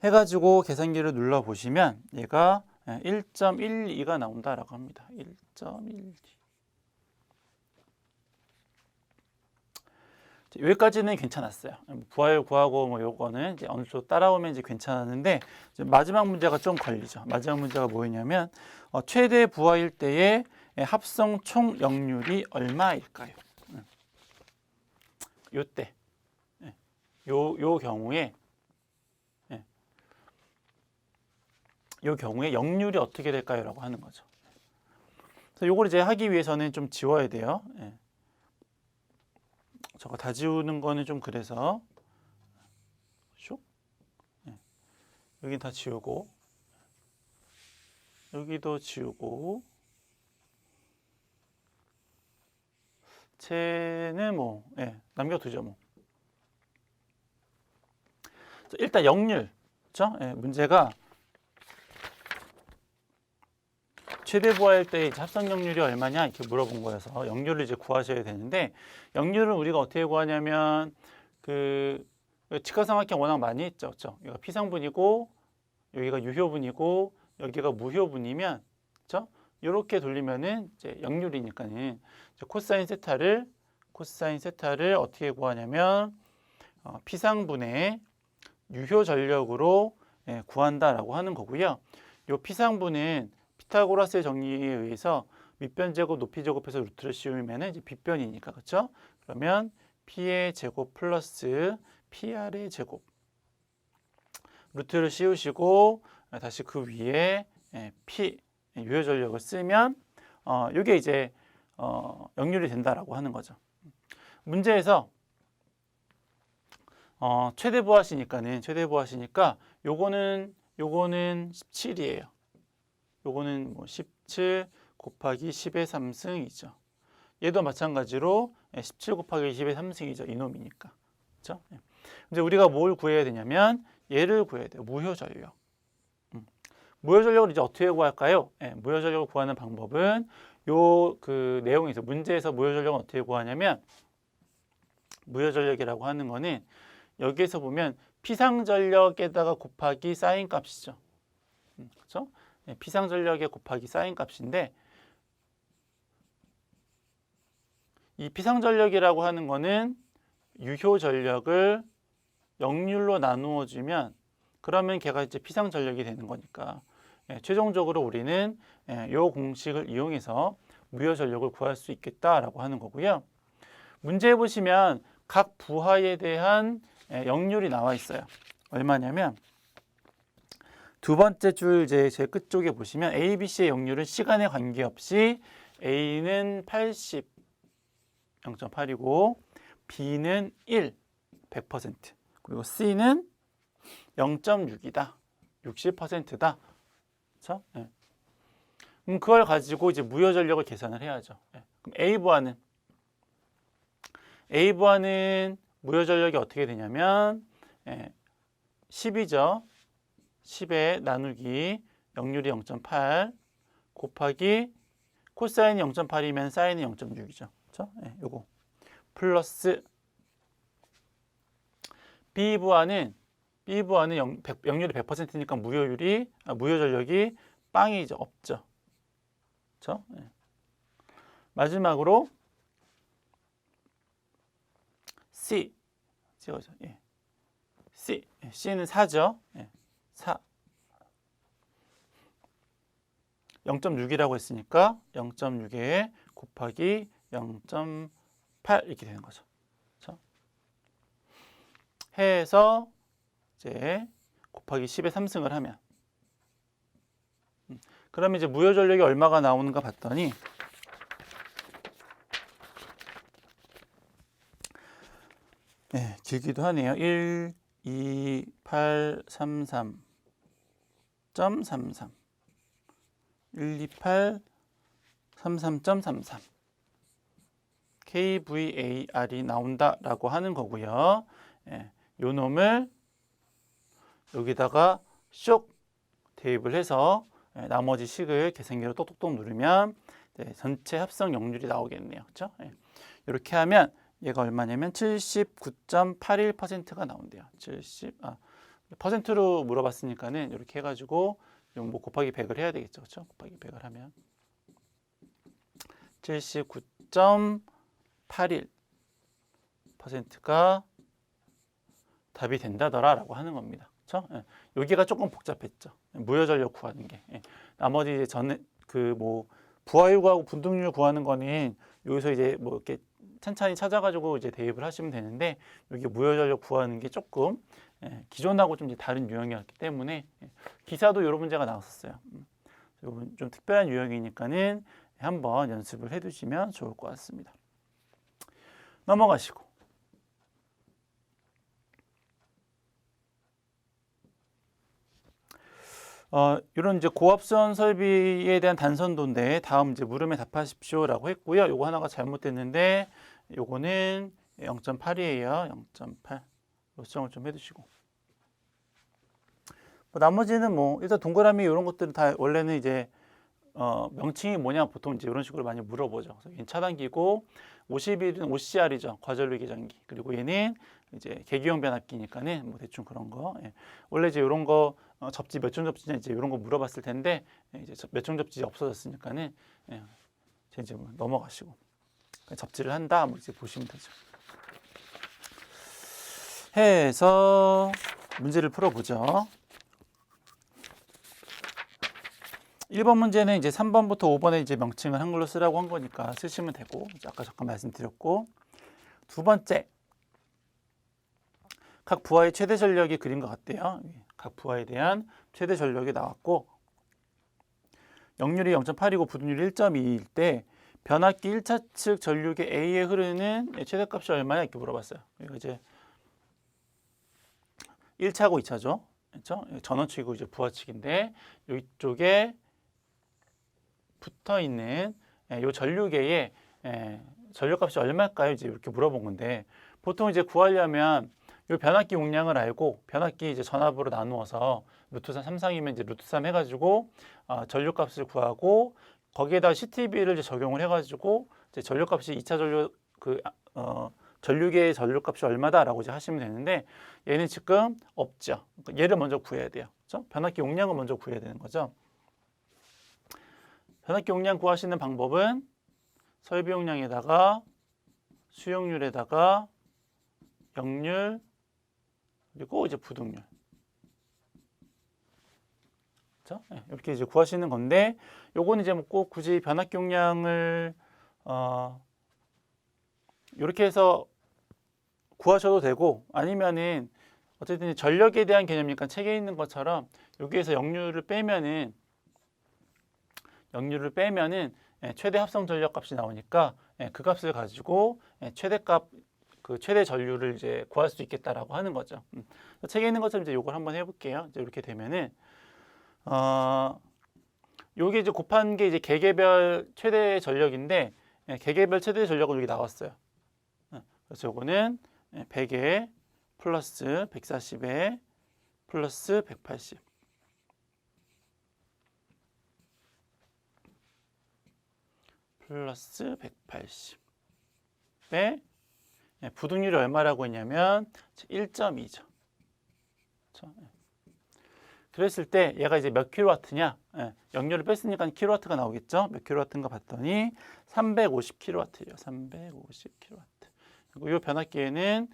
해가지고 계산기를 눌러 보시면 얘가 1.12가 나온다라고 합니다. 1.12. 여기까지는 괜찮았어요. 부하율 구하고 뭐 요거는 이제 어느 정도 따라오면 이제 괜찮았는데, 이제 마지막 문제가 좀 걸리죠. 마지막 문제가 뭐였냐면 최대 부하일 때의 합성 총 역률이 얼마일까요? 요때 요 경우에 역률이 어떻게 될까요?라고 하는 거죠. 그래서 요걸 이제 하기 위해서는 좀 지워야 돼요. 저거 다 지우는 거는 좀 그래서 여기 다 지우고, 여기도 지우고, 쟤는 뭐 남겨두죠 뭐. 일단 역률, 그렇죠? 문제가 최대 부하일 때 합성 역률이 얼마냐 이렇게 물어본 거여서 역률을 이제 구하셔야 되는데, 역률은 우리가 어떻게 구하냐면 그 직각삼각형 워낙 많이 했죠, 그렇죠? 여기가 피상분이고 여기가 유효분이고 여기가 무효분이면, 그렇죠? 이렇게 돌리면은 이제 역률이니까는 이제 코사인 세타를 어떻게 구하냐면 피상분의 유효 전력으로 구한다라고 하는 거고요. 이 피상분은 피타고라스의 정리에 의해서 밑변 제곱, 높이 제곱해서 루트를 씌우면 이제 빗변이니까, 그렇죠? 그러면 P의 제곱 플러스 PR의 제곱, 루트를 씌우시고 다시 그 위에 P 유효 전력을 쓰면 이게 이제 역률이 된다라고 하는 거죠. 문제에서 최대 부하시니까 요거는 요거는 17이에요. 요거는 뭐 17 곱하기 10의 3승이죠. 얘도 마찬가지로 17 곱하기 20의 3승이죠. 이놈이니까. 그렇죠? 이제 우리가 뭘 구해야 되냐면 얘를 구해야 돼요. 무효전력. 무효전력을 이제 어떻게 구할까요? 무효전력을 구하는 방법은 요 그 내용에서 문제에서 무효전력은 어떻게 구하냐면 무효전력이라고 하는 거는 여기에서 보면 피상전력에다가 곱하기 사인 값이죠. 그렇죠? 피상전력에 곱하기 사인 값인데 이 피상전력이라고 하는 거는 유효전력을 역률로 나누어 주면 그러면 걔가 이제 피상전력이 되는 거니까 최종적으로 우리는 이 공식을 이용해서 무효전력을 구할 수 있겠다라고 하는 거고요. 문제에 보시면 각 부하에 대한 역률이 나와 있어요. 얼마냐면 두 번째 줄 제 끝쪽에 보시면 A, B, C의 역률은 시간에 관계없이 A는 80, 0.8이고 B는 1, 100%, 그리고 C는 0.6이다, 60%다. 그렇죠? 그럼 그걸 가지고 이제 무효전력을 계산을 해야죠. 그럼 A 부하는 무효전력이 어떻게 되냐면 10이죠. 10에 나누기 역률이 0.8 곱하기 코사인이 0.8이면 사인이 0.6이죠. 그렇죠? 요거 플러스 B부하는 역률이 100%니까 무효전력이 빵이죠. 없죠. 그렇죠? 마지막으로 C 찍어줘. C는 4죠. 4. 0.6이라고 했으니까 0.6에 곱하기 0.8 이렇게 되는 거죠. 그렇죠? 해서 이제 곱하기 10의 3승을 하면 그러면 이제 무효전력이 얼마가 나오는가 봤더니 길기도 하네요. 1, 2, 8, 3, 3.33 1, 2, 8, 33.33 kVAR이 나온다라고 하는 거고요. 요 놈을 여기다가 쇽 대입을 해서 나머지 식을 계산기로 똑똑똑 누르면 전체 합성 역률이 나오겠네요. 그렇죠? 이렇게 하면 얘가 얼마냐면 79.81%가 나온대요. 퍼센트로 물어봤으니까는 이렇게 해가지고 뭐 곱하기 100을 해야 되겠죠. 그렇죠? 곱하기 100을 하면 79.81%가 답이 된다더라라고 하는 겁니다. 그렇죠? 여기가 조금 복잡했죠. 무효전력 구하는 게. 나머지 이제 전에 그 뭐 부하율 구하고 분등률 구하는 거는 여기서 이제 뭐 이렇게 찬찬히 찾아가지고 이제 대입을 하시면 되는데 여기 무효전력 구하는 게 조금 기존하고 좀 이제 다른 유형이었기 때문에 기사도 이런 문제가 나왔었어요. 이건 좀 특별한 유형이니까는 한번 연습을 해두시면 좋을 것 같습니다. 넘어가시고. 이런 이제 고압선 설비에 대한 단선도인데 다음 이제 물음에 답하십시오라고 했고요. 요거 하나가 잘못됐는데 요거는 0.8이에요. 0.8. 요점을 좀 해두시고. 나머지는 뭐 일단 동그라미 이런 것들은 다 원래는 이제 명칭이 뭐냐 보통 이제 이런 식으로 많이 물어보죠. 그래서 차단기고 51은 OCR이죠. 과전류 계전기. 그리고 얘는 이제 계기용 변압기니까는 뭐 대충 그런 거. 원래 이제 이런 거 접지 몇 종 접지냐 이제 이런 거 물어봤을 텐데 이제 몇 종 접지 없어졌으니까는 이제 뭐 넘어가시고 접지를 한다 뭐 이제 보시면 되죠. 해서 문제를 풀어보죠. 1번 문제는 이제 3번부터 5번에 이제 명칭을 한글로 쓰라고 한 거니까 쓰시면 되고, 아까 잠깐 말씀드렸고, 두 번째, 각 부하의 최대 전력이 그린 것 같대요. 각 부하에 대한 최대 전력이 나왔고, 역률이 0.8이고 부등률이 1.2일 때 변압기 1차 측 전류계 A에 흐르는 최대값이 얼마냐 이렇게 물어봤어요. 그러니까 이제 1차고 2차죠. 그렇죠? 전원축이고 이제 부하축인데 이쪽에 붙어 있는 이 전류계의 전력값이 얼마일까요? 이제 이렇게 물어본 건데 보통 이제 구하려면 이 변압기 용량을 알고 변압기 이제 전압으로 나누어서 루트 3 삼상이면 이제 루트 3 해가지고 전류값을 구하고 거기에다 CTB를 이제 적용을 해가지고 이제 전류값이 2차 전류 전류계의 전류값이 얼마다라고 이제 하시면 되는데 얘는 지금 없죠. 그러니까 얘를 먼저 구해야 돼요. 그렇죠? 변압기 용량을 먼저 구해야 되는 거죠. 변압기 용량 구하시는 방법은 설비 용량에다가 수용률에다가 역률 그리고 이제 부등률. 그렇죠? 이렇게 이제 구하시는 건데 요거는 이제 뭐 꼭 굳이 변압기 용량을 이렇게 해서 구하셔도 되고 아니면은 어쨌든 전력에 대한 개념이니까 책에 있는 것처럼 여기에서 역률을 빼면은 최대 합성 전력 값이 나오니까 그 값을 가지고 최대값 그 최대 전류를 이제 구할 수 있겠다라고 하는 거죠. 책에 있는 것처럼 이제 요걸 한번 해볼게요. 이제 이렇게 되면은 요게 이제 곱한 게 이제 개개별 최대 전력인데 개개별 최대 전력은 여기 나왔어요. 그래서 요거는 100에 플러스 140에 플러스 180 플러스 180에 부등률이 얼마라고 했냐면 1.2죠. 그랬을 때 얘가 이제 몇 킬로와트냐? 역률을 뺐으니까 킬로와트가 나오겠죠? 몇 킬로와트인가 봤더니 350 킬로와트예요. 350 킬로와트. 그리고 이 변압기에는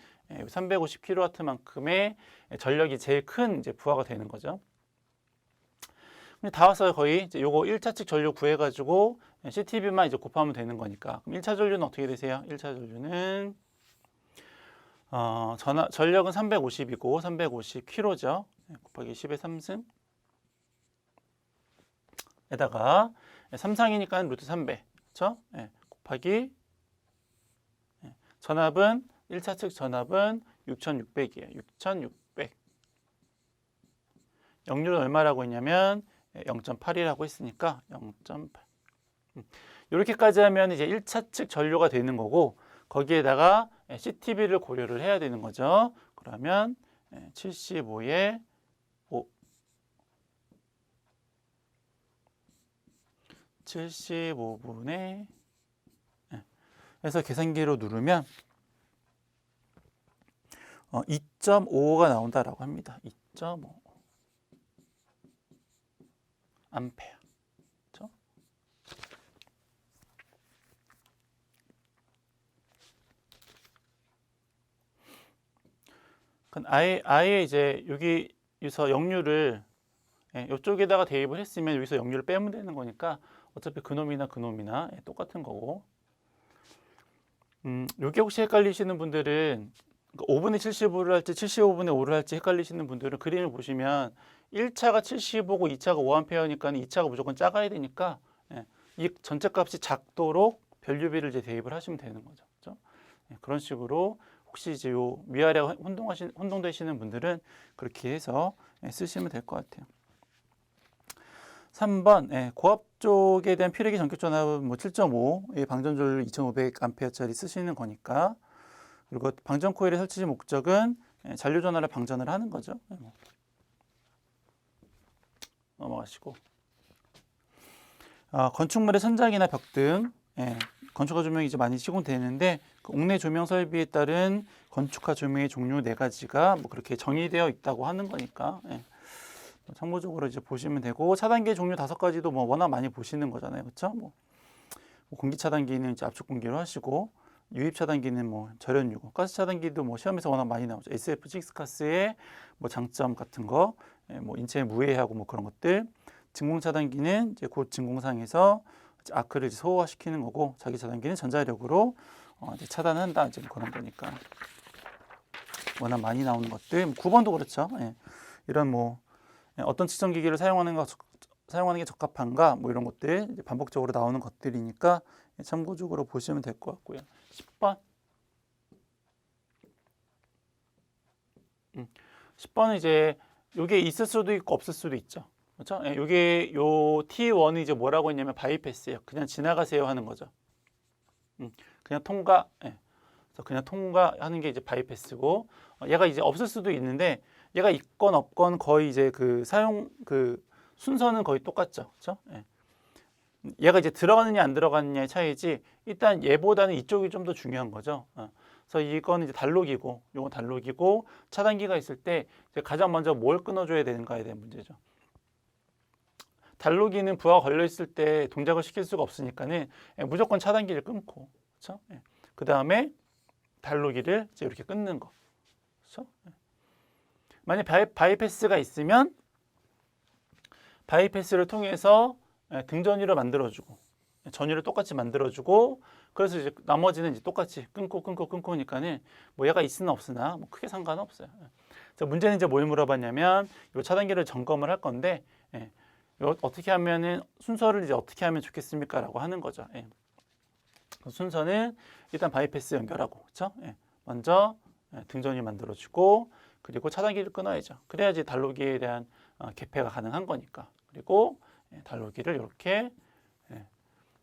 350 킬로와트만큼의 전력이 제일 큰 이제 부하가 되는 거죠. 다 왔어요. 거의 이제 요거 1차 측 전류 구해가지고 CTB만 이제 곱하면 되는 거니까. 그럼 1차 전류는 어떻게 되세요? 1차 전류는 전력은 350이고 350 킬로죠. 곱하기 10의 3승 에다가 3상이니까 루트 3배 그렇죠? 곱하기 전압은 1차 측 전압은 6600이에요. 6600 역률은 얼마라고 했냐면 0.8이라고 했으니까 0.8 이렇게까지 하면 이제 1차 측 전류가 되는 거고 거기에다가 CTB를 고려를 해야 되는 거죠. 그러면 75에 5 75분의 해서 계산기로 누르면 2.55가 나온다라고 합니다. 2.5 암페어. 그렇죠? 아예 이제 여기서 역률을 이쪽에다가 대입을 했으면 여기서 역률을 빼면 되는 거니까 어차피 그놈이나 똑같은 거고. 여기 혹시 헷갈리시는 분들은 5분의 75를 할지 75분의 5를 할지 헷갈리시는 분들은 그림을 보시면 1차가 75고 2차가 5A니까 2차가 무조건 작아야 되니까 이 전체 값이 작도록 변류비를 이제 대입을 하시면 되는 거죠. 그렇죠? 그런 식으로 혹시 이제 요 위아래가 혼동되시는 분들은 그렇게 해서 쓰시면 될 것 같아요. 3번 고압 쪽에 대한 필요기 전격 전압은 뭐 7.5 방전 전류 2500A짜리 쓰시는 거니까 그리고 방전 코일의 설치 목적은 잔류 전하를 방전을 하는 거죠. 넘어가시고 건축물의 천장이나 벽 등 건축화 조명이 이제 많이 시공되는데 그 옥내 조명 설비에 따른 건축화 조명의 종류 4가지가 뭐 그렇게 정의되어 있다고 하는 거니까 참고적으로 이제 보시면 되고 차단기 종류 5가지도 뭐 워낙 많이 보시는 거잖아요, 그렇죠? 뭐 공기 차단기는 이제 압축 공기로 하시고 유입 차단기는 뭐 절연 유고, 가스 차단기도 뭐 시험에서 워낙 많이 나오죠. SF6 가스의 뭐 장점 같은 거, 뭐 인체에 무해하고 뭐 그런 것들. 진공 차단기는 이제 곧 진공상에서 이제 아크를 이제 소화시키는 거고, 자기 차단기는 전자력으로 이제 차단한다 이제 뭐 그런 거니까 워낙 많이 나오는 것들. 9번도 그렇죠. 이런 뭐 어떤 측정 기기를 사용하는 게 적합한가 뭐 이런 것들 이제 반복적으로 나오는 것들이니까 참고적으로 보시면 될 것 같고요. 10번 10번은 이제 요게 있을 수도 있고 없을 수도 있죠. 그렇죠? 예, 요게 요 T1이 이제 뭐라고 했냐면 바이패스예요. 그냥 지나가세요 하는 거죠. 그냥 통과. 예. 그래서 그냥 통과하는 게 이제 바이패스고 얘가 이제 없을 수도 있는데 얘가 있건 없건 거의 이제 그 사용 그 순서는 거의 똑같죠. 그렇죠? 예. 얘가 이제 들어가느냐 안 들어가느냐의 차이지 일단 얘보다는 이쪽이 좀 더 중요한 거죠. 그래서 이건 이제 단록이고 요건 단록이고 차단기가 있을 때 이제 가장 먼저 뭘 끊어줘야 되는가에 대한 문제죠. 단록이는 부하가 걸려 있을 때 동작을 시킬 수가 없으니까는 무조건 차단기를 끊고, 그렇죠? 그 다음에 단록이를 이제 이렇게 끊는 거, 그렇죠? 만약 바이패스가 있으면 바이패스를 통해서 등전위를 만들어주고 전위를 똑같이 만들어주고 그래서 이제 나머지는 이제 똑같이 끊고 하니까는 뭐 얘가 있으나 없으나 뭐 크게 상관은 없어요. 그래서 문제는 이제 뭘 물어봤냐면 이 차단기를 점검을 할 건데 어떻게 하면은 순서를 이제 어떻게 하면 좋겠습니까라고 하는 거죠. 순서는 일단 바이패스 연결하고, 그렇죠? 먼저 등전위 만들어주고 그리고 차단기를 끊어야죠. 그래야지 단록이에 대한 개폐가 가능한 거니까. 그리고 단록이를 이렇게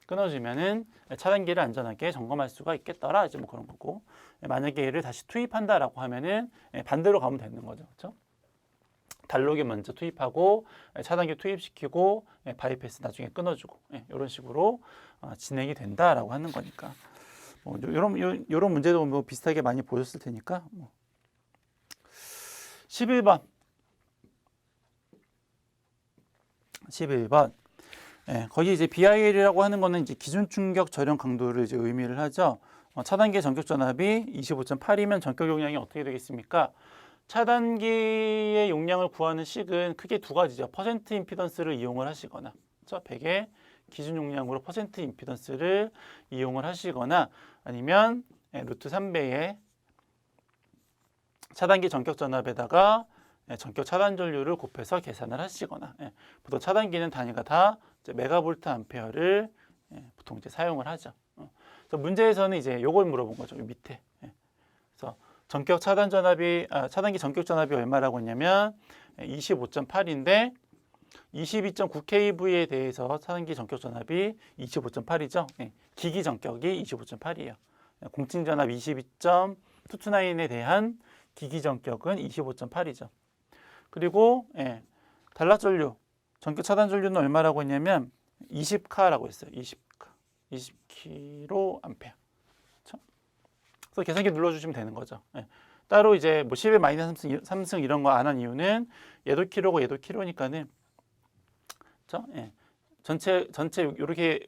끊어주면은 차단기를 안전하게 점검할 수가 있겠더라. 이제 뭐 그런 거고. 만약에 얘를 다시 투입한다라고 하면은 반대로 가면 되는 거죠, 그렇죠? 단록이 먼저 투입하고 차단기 투입시키고 바이패스 나중에 끊어주고 이런 식으로 진행이 된다라고 하는 거니까 뭐 이런 문제도 뭐 비슷하게 많이 보셨을 테니까. 11번 거기 이제 BIL이라고 하는 거는 이제 기준 충격 저령 강도를 이제 의미를 하죠. 차단기 전격 전압이 25.8이면 전격 용량이 어떻게 되겠습니까? 차단기의 용량을 구하는 식은 크게 두 가지죠. 퍼센트 임피던스를 이용을 하시거나, 그렇죠? 100의 기준 용량으로 퍼센트 임피던스를 이용을 하시거나 아니면 루트 3배의 차단기 전격 전압에다가 전격 차단 전류를 곱해서 계산을 하시거나 보통 차단기는 단위가 다 메가볼트 암페어를 보통 이제 사용을 하죠. 그래서 문제에서는 이제 요걸 물어본 거죠. 밑에. 그래서 전격 차단 전압이 차단기 전격 전압이 얼마라고 했냐면 25.8인데 22.9kV에 대해서 차단기 전격 전압이 25.8이죠. 기기 전격이 25.8이에요. 공칭 전압 22.229에 대한 기기 전격은 25.8이죠. 그리고 단락 전류 전격 차단 전류는 얼마라고 했냐면 20카라고 했어요. 20kA. 그래서 계산기 눌러주시면 되는 거죠. 따로 이제 뭐 11 마이너스 3승 이런 거 안 한 이유는 얘도 키로고 얘도 키로니까는, 그렇죠? 전체 이렇게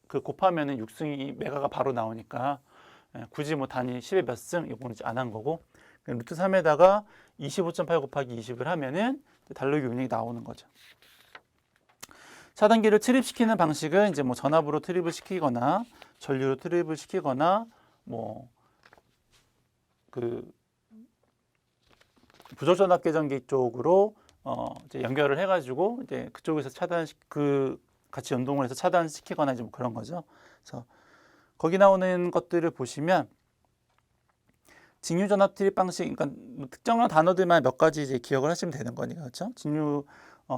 그 곱하면은 6승이 메가가 바로 나오니까 굳이 뭐 단위 10의 몇 승 이거는 안 한 거고 루트 3에다가 25.8 곱하기 20을 하면은 단록이 용량이 나오는 거죠. 차단기를 트립시키는 방식은 이제 뭐 전압으로 트립을 시키거나 전류로 트립을 시키거나 뭐 그 부적전압 계전기 쪽으로 이제 연결을 해가지고 이제 그쪽에서 같이 연동을 해서 차단시키거나 이제 뭐 그런 거죠. 그래서 거기 나오는 것들을 보시면 직류 전압 트립 방식, 그러니까 뭐 특정한 단어들만 몇 가지 이제 기억을 하시면 되는 거니까, 그렇죠? 직류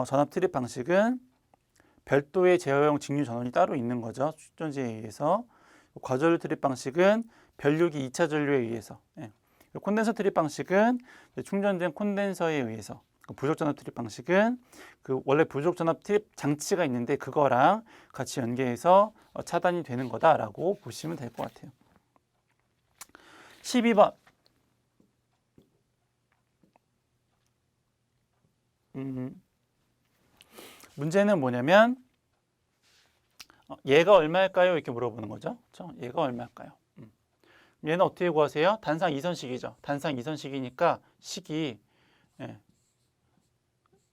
전압 트립 방식은 별도의 제어용 직류 전원이 따로 있는 거죠. 축전지에 의해서. 과전류 트립 방식은 변류기 2차 전류에 의해서. 콘덴서 트립 방식은 충전된 콘덴서에 의해서. 부족 전압 트립 방식은 그 원래 부족 전압 트립 장치가 있는데 그거랑 같이 연계해서 차단이 되는 거다라고 보시면 될 것 같아요. 12번. 문제는 뭐냐면 얘가 얼마일까요? 이렇게 물어보는 거죠. 그렇죠? 얘가 얼마일까요? 얘는 어떻게 구하세요? 단상 이선식이죠. 단상 이선식이니까 식이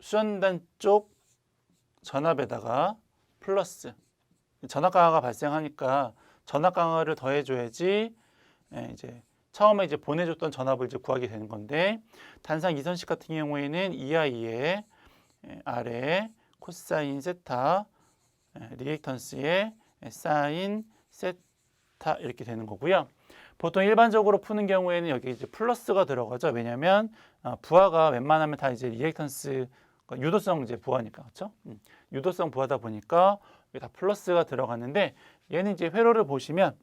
수전단 쪽 전압에다가 플러스 전압 강화가 발생하니까 전압 강화를 더해줘야지 이제 처음에 이제 보내줬던 전압을 이제 구하게 되는 건데 단상 이선식 같은 경우에는 이하 2에 아래 코사인 세타 리액턴스의 사인 세타 이렇게 되는 거고요. 보통 일반적으로 푸는 경우에는 여기 이제 플러스가 들어가죠. 왜냐하면 부하가 웬만하면 다 이제 리액턴스 유도성 이제 부하니까 그렇죠? 유도성 부하다 보니까 여기 다 플러스가 들어갔는데 얘는 이제 회로를 보시면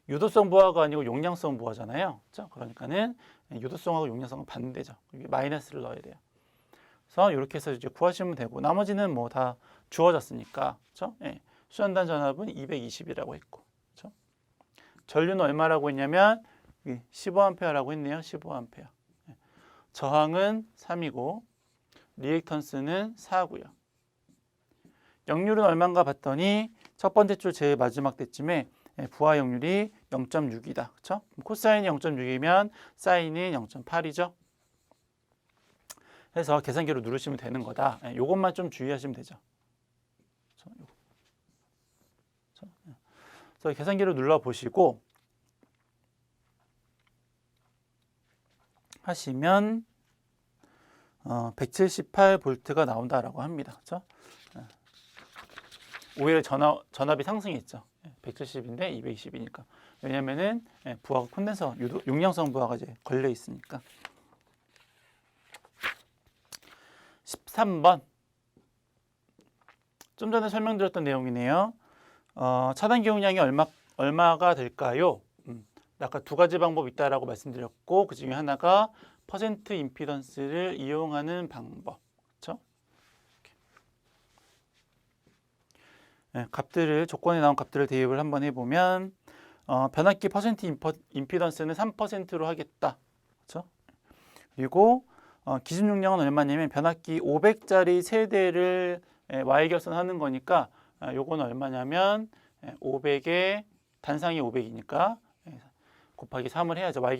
유도성 부하가 아니고 용량성 부하잖아요. 그렇죠? 그러니까는 유도성하고 용량성은 반대죠. 여기 마이너스를 넣어야 돼요. 그래서 이렇게 해서 이제 구하시면 되고 나머지는 뭐 다 주어졌으니까 그렇죠? 예. 수전단 전압은 220이라고 했고 그렇죠? 전류는 얼마라고 했냐면 15A라고 했네요. 15A. 예. 저항은 3이고 리액턴스는 4고요. 역률은 얼마인가 봤더니 첫 번째 줄 제일 마지막 때쯤에 부하 역률이 0.6이다. 그렇죠? 코사인이 0.6이면 사인이 0.8이죠. 해서 계산기로 누르시면 되는 거다. 요것만 좀 주의하시면 되죠. 그래서 계산기로 눌러 보시고 하시면 178V가 나온다라고 합니다. 그렇죠? 오히려 전압이 상승했죠. 170인데 220이니까. 왜냐면은 부하가 콘덴서 용량성 부하가 이제 걸려 있으니까. 13번. 좀 전에 설명드렸던 내용이네요. 차단기 용량이 얼마가 될까요? 아까 두 가지 방법이 있다라고 말씀드렸고 그 중에 하나가 퍼센트 임피던스를 이용하는 방법. 그렇죠? 네, 값들을 조건에 나온 값들을 대입을 한번 해보면 변압기 퍼센트 임피던스는 3%로 하겠다. 그렇죠? 그리고 기준 용량은 얼마냐면 변압기 500짜리 세대를 Y 결선하는 거니까 요건 얼마냐면 500에 단상이 500이니까 곱하기 3을 해야죠. Y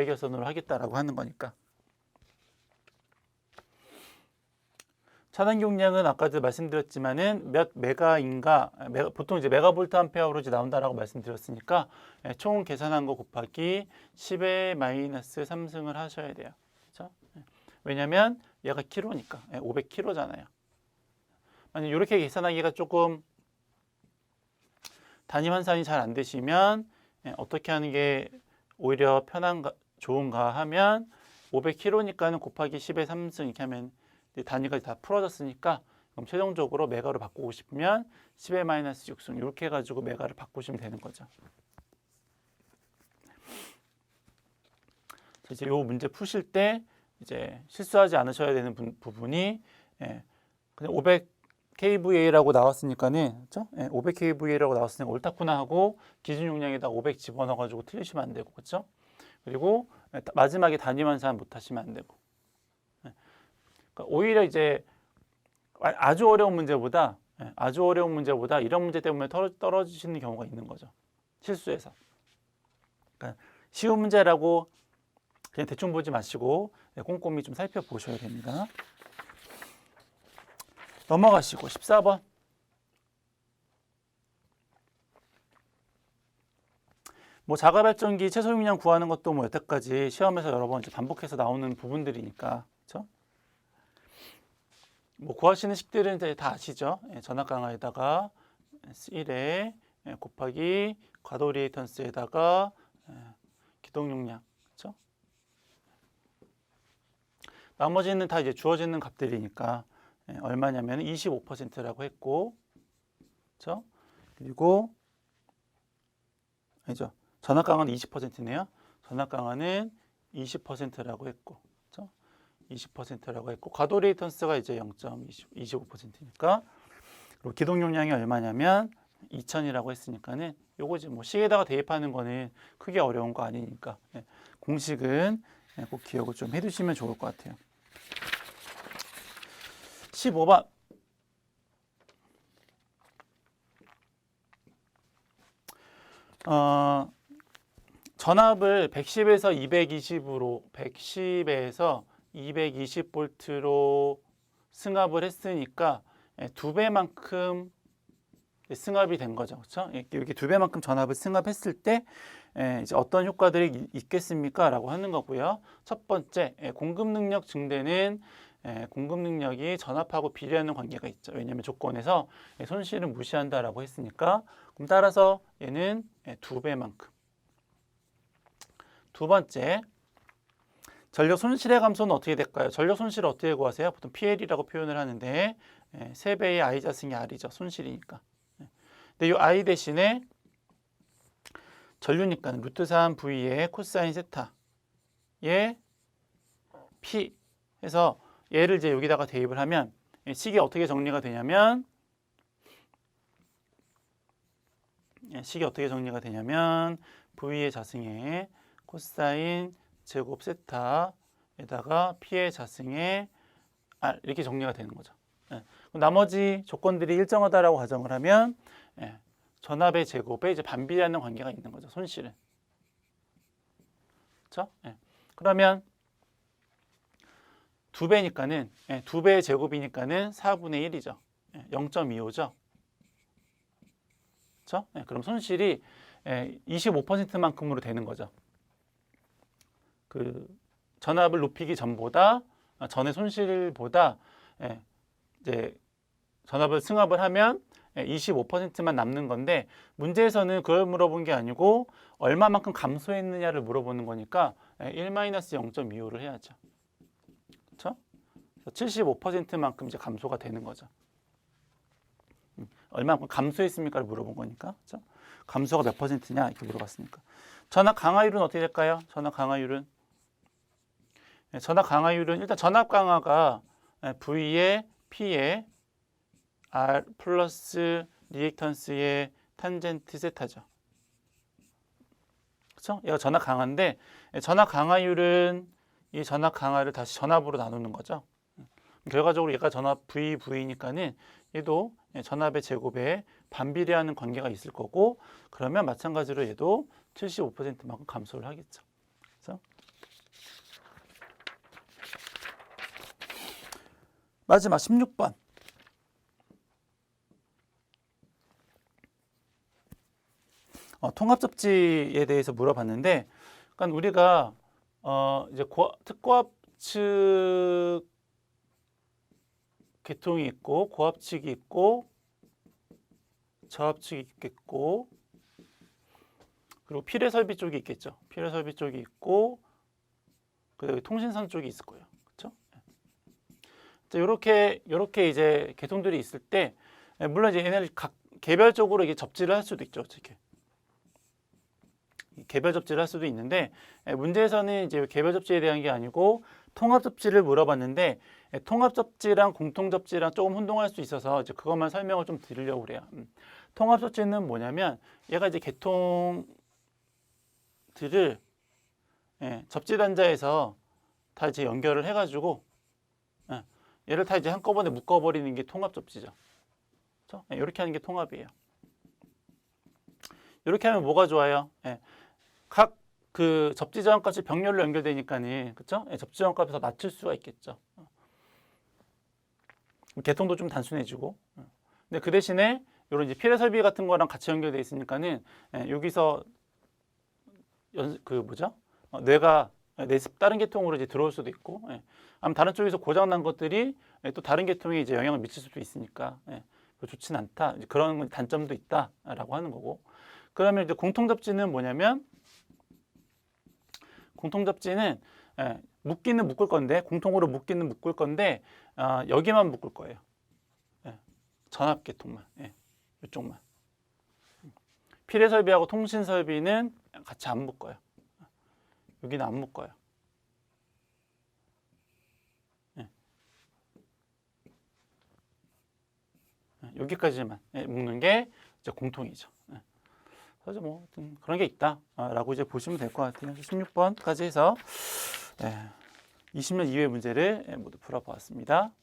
결선으로 하겠다라고 하는 거니까. 차단기 용량은 아까도 말씀드렸지만은 몇 메가인가 보통 이제 메가볼트 암페어로 이제 나온다라고 말씀드렸으니까 총 계산한 거 곱하기 10의 마이너스 3승을 하셔야 돼요. 그렇죠? 왜냐면 얘가 킬로니까 500킬로잖아요. 만약 이렇게 계산하기가 조금 단위 환산이 잘 안 되시면 어떻게 하는 게 오히려 좋은가 하면 500kg니까는 곱하기 10의 3승 이렇게 하면 단위가 다 풀어졌으니까 그럼 최종적으로 메가로 바꾸고 싶으면 10의 마이너스 6승 이렇게 해가지고 메가를 바꾸시면 되는 거죠. 이제 이 문제 푸실 때 이제 실수하지 않으셔야 되는 부분이 그냥 500kVA라고 나왔으니까는 그렇죠? 500kVA라고 나왔으니까 옳다구나 하고 기준 용량에다 500 집어넣어가지고 틀리시면 안 되고 그렇죠? 그리고 마지막에 단위 환산 못 하시면 안 되고 그러니까 오히려 이제 아주 어려운 문제보다 이런 문제 때문에 떨어지시는 경우가 있는 거죠. 실수해서. 그러니까 쉬운 문제라고 그냥 대충 보지 마시고 꼼꼼히 좀 살펴보셔야 됩니다. 넘어가시고 14번. 뭐 자가발전기 최소 용량 구하는 것도 뭐 여태까지 시험에서 여러 번 이제 반복해서 나오는 부분들이니까 그렇죠? 뭐 구하시는 식들은 이제 다 아시죠? 전압 강화에다가 1에 곱하기 과도 리액턴스에다가 기동 용량 그렇죠? 나머지는 다 이제 주어지는 값들이니까 얼마냐면 25%라고 했고 그렇죠? 그리고 아니죠. 전압 강화는 20%네요. 전압 강화는 20%라고 했고, 그렇죠? 20%라고 했고, 과도 리액턴스가 이제 0.25%니까, 그리고 기동 용량이 얼마냐면 2000이라고 했으니까는 요거 이제 뭐 식에다가 대입하는 거는 크게 어려운 거 아니니까 공식은 꼭 기억을 좀 해두시면 좋을 것 같아요. 15번. 전압을 110에서 220볼트로 승합을 했으니까 2배만큼 승합이 된 거죠. 그렇죠? 이렇게 2배만큼 전압을 승합했을 때 이제 어떤 효과들이 있겠습니까? 라고 하는 거고요. 첫 번째, 공급 능력 증대는 공급 능력이 전압하고 비례하는 관계가 있죠. 왜냐하면 조건에서 손실은 무시한다라고 했으니까 그럼 따라서 얘는 2배만큼. 두 번째, 전력 손실의 감소는 어떻게 될까요? 전력 손실을 어떻게 구하세요? 보통 PL이라고 표현을 하는데 3배의 I 자승이 R이죠. 손실이니까. 근데 이 I 대신에 전류니까 루트 3 V의 코사인 세타의 P 해서 얘를 이제 여기다가 대입을 하면 식이 어떻게 정리가 되냐면 V의 자승에 코사인 제곱 세타에다가 P의 자승에 R 이렇게 정리가 되는 거죠. 나머지 조건들이 일정하다라고 가정을 하면 전압의 제곱에 이제 반비례하는 관계가 있는 거죠. 손실은. 그렇죠? 그러면 2배니까는 2배의 제곱이니까는 4분의 1이죠. 0.25죠. 그렇죠? 그럼 손실이 25%만큼으로 되는 거죠. 그 전압을 높이기 전보다 전의 손실보다 이제 전압을 승합을 하면 25%만 남는 건데 문제에서는 그걸 물어본 게 아니고 얼마만큼 감소했느냐를 물어보는 거니까 1-0.25를 해야죠. 그렇죠? 75%만큼 이제 감소가 되는 거죠. 얼마만큼 감소했습니까를 물어본 거니까. 그렇죠? 감소가 몇 %냐 이렇게 물어봤으니까. 전압 강화율은 어떻게 될까요? 전압 강화율은 일단 전압 강화가 V의 P의 R 플러스 리액턴스의 탄젠트 세타죠. 그렇죠? 얘가 전압 강화인데 전압 강화율은 이 전압 강화를 다시 전압으로 나누는 거죠. 결과적으로 얘가 전압 V니까는 얘도 전압의 제곱에 반비례하는 관계가 있을 거고 그러면 마찬가지로 얘도 75%만큼 감소를 하겠죠. 그렇죠? 마지막 16번. 통합 접지에 대해서 물어봤는데, 그러니까 우리가 이제 특고합 측 계통이 있고 고합 측이 있고 저합 측이 있겠고 그리고 필해 설비 쪽이 있겠죠. 필해 설비 쪽이 있고 그리고 통신선 쪽이 있을 거예요. 그렇죠? 이렇게 이제 계통들이 있을 때 물론 이제 얘네를 각 개별적으로 이게 접지를 할 수도 있죠. 어떻게? 개별 접지를 할 수도 있는데 문제에서는 이제 개별 접지에 대한 게 아니고 통합 접지를 물어봤는데 통합 접지랑 공통 접지랑 조금 혼동할 수 있어서 이제 그것만 설명을 좀 드리려고 그래요. 통합 접지는 뭐냐면 얘가 이제 계통들을 접지 단자에서 다 이제 연결을 해가지고 얘를 다 이제 한꺼번에 묶어버리는 게 통합 접지죠. 그렇죠? 이렇게 하는 게 통합이에요. 이렇게 하면 뭐가 좋아요? 각 그 접지 저항값이 병렬로 연결되니까는 그렇죠? 접지 저항값을 더 낮출 수가 있겠죠. 계통도 좀 단순해지고. 근데 그 대신에 이런 이제 필해 설비 같은 거랑 같이 연결돼 있으니까는 여기서 뇌가 다른 계통으로 이제 들어올 수도 있고, 아니면 다른 쪽에서 고장 난 것들이 또 다른 계통에 이제 영향을 미칠 수도 있으니까 좋진 않다. 그런 단점도 있다라고 하는 거고. 그러면 이제 공통 접지는 뭐냐면 묶기는 묶을 건데 공통으로 묶기는 묶을 건데 여기만 묶을 거예요. 전압 계통만, 이쪽만. 필해 설비하고 통신 설비는 같이 안 묶어요. 여기는 안 묶어요. 여기까지만 묶는 게 이제 공통이죠. 그래서 뭐 그런 게 있다라고 이제 보시면 될 것 같아요. 16번까지 해서 20년 이후의 문제를 모두 풀어보았습니다.